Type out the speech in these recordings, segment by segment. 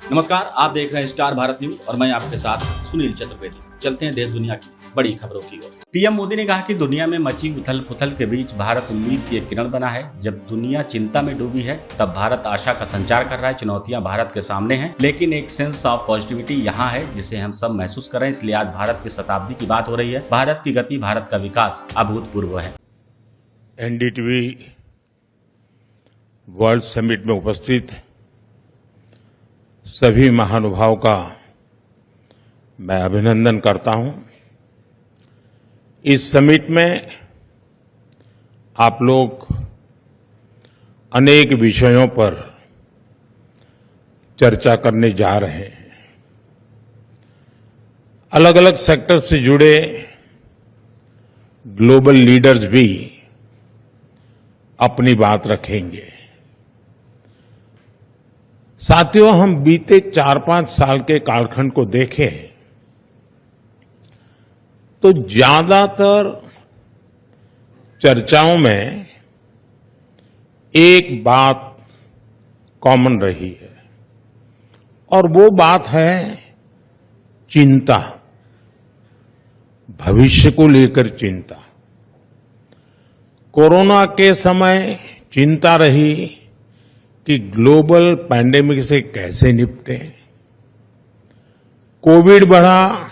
नमस्कार, आप देख रहे हैं स्टार भारत न्यूज और मैं आपके साथ सुनील चतुर्वेदी। चलते हैं देश दुनिया की बड़ी खबरों की ओर। पीएम मोदी ने कहा कि दुनिया में मची उथल पुथल के बीच भारत उम्मीद की एक किरण बना है। जब दुनिया चिंता में डूबी है तब भारत आशा का संचार कर रहा है। चुनौतियां भारत के सामने हैं, लेकिन एक सेंस ऑफ पॉजिटिविटी यहाँ है जिसे हम सब महसूस कर रहे हैं। इसलिए आज भारत की शताब्दी की बात हो रही है। भारत की गति, भारत का विकास अभूतपूर्व है। एनडीटीवी वर्ल्ड समिट में उपस्थित सभी महानुभावों का मैं अभिनंदन करता हूं। इस समिट में आप लोग अनेक विषयों पर चर्चा करने जा रहे हैं। अलग अलग सेक्टर से जुड़े ग्लोबल लीडर्स भी अपनी बात रखेंगे। साथियों, हम बीते 4-5 साल के कालखंड को देखें तो ज्यादातर चर्चाओं में एक बात कॉमन रही है और वो बात है चिंता, भविष्य को लेकर चिंता। कोरोना के समय चिंता रही कि ग्लोबल पैंडेमिक से कैसे निपटे। कोविड बढ़ा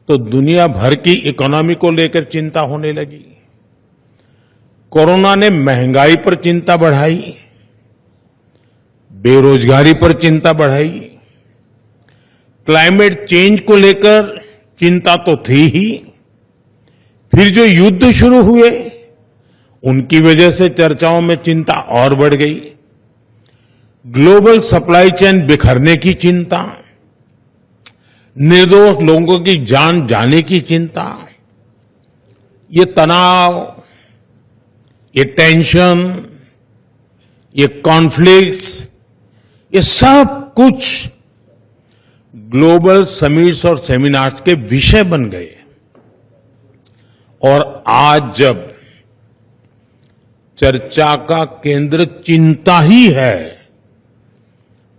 तो दुनिया भर की इकोनॉमी को लेकर चिंता होने लगी। कोरोना ने महंगाई पर चिंता बढ़ाई, बेरोजगारी पर चिंता बढ़ाई, क्लाइमेट चेंज को लेकर चिंता तो थी ही, फिर जो युद्ध शुरू हुए उनकी वजह से चर्चाओं में चिंता और बढ़ गई। ग्लोबल सप्लाई चेन बिखरने की चिंता, निर्दोष लोगों की जान जाने की चिंता, ये तनाव, ये टेंशन, ये कॉन्फ्लिक्ट्स, ये सब कुछ ग्लोबल समिट्स और सेमिनार्स के विषय बन गए। और आज जब चर्चा का केंद्र चिंता ही है,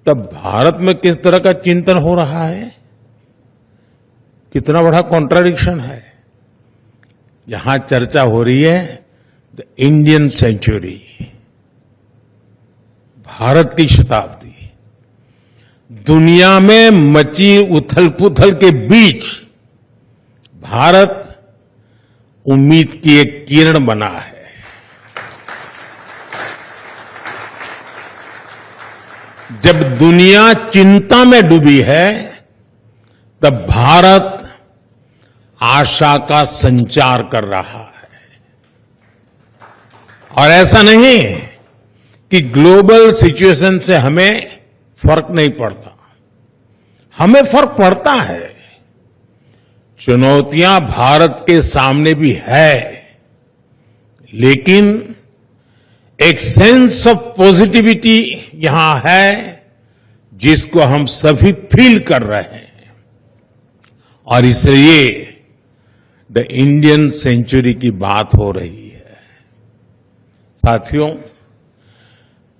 तब भारत में किस तरह का चिंतन हो रहा है, कितना बड़ा कॉन्ट्राडिक्शन है। यहां चर्चा हो रही है द इंडियन सेंचुरी, भारत की शताब्दी। दुनिया में मची उथल पुथल के बीच भारत उम्मीद की एक किरण बना है। जब दुनिया चिंता में डूबी है तब भारत आशा का संचार कर रहा है। और ऐसा नहीं कि ग्लोबल सिचुएशन से हमें फर्क नहीं पड़ता, हमें फर्क पड़ता है। चुनौतियां भारत के सामने भी है, लेकिन एक सेंस ऑफ पॉजिटिविटी यहां है जिसको हम सभी फील कर रहे हैं। और इसलिए द इंडियन सेंचुरी की बात हो रही है। साथियों,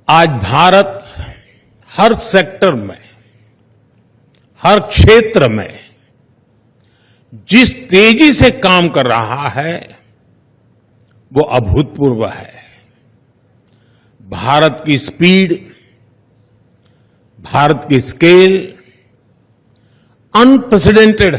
आज भारत हर सेक्टर में, हर क्षेत्र में जिस तेजी से काम कर रहा है वो अभूतपूर्व है। भारत की स्पीड, भारत की स्केल अनप्रेसिडेंटेड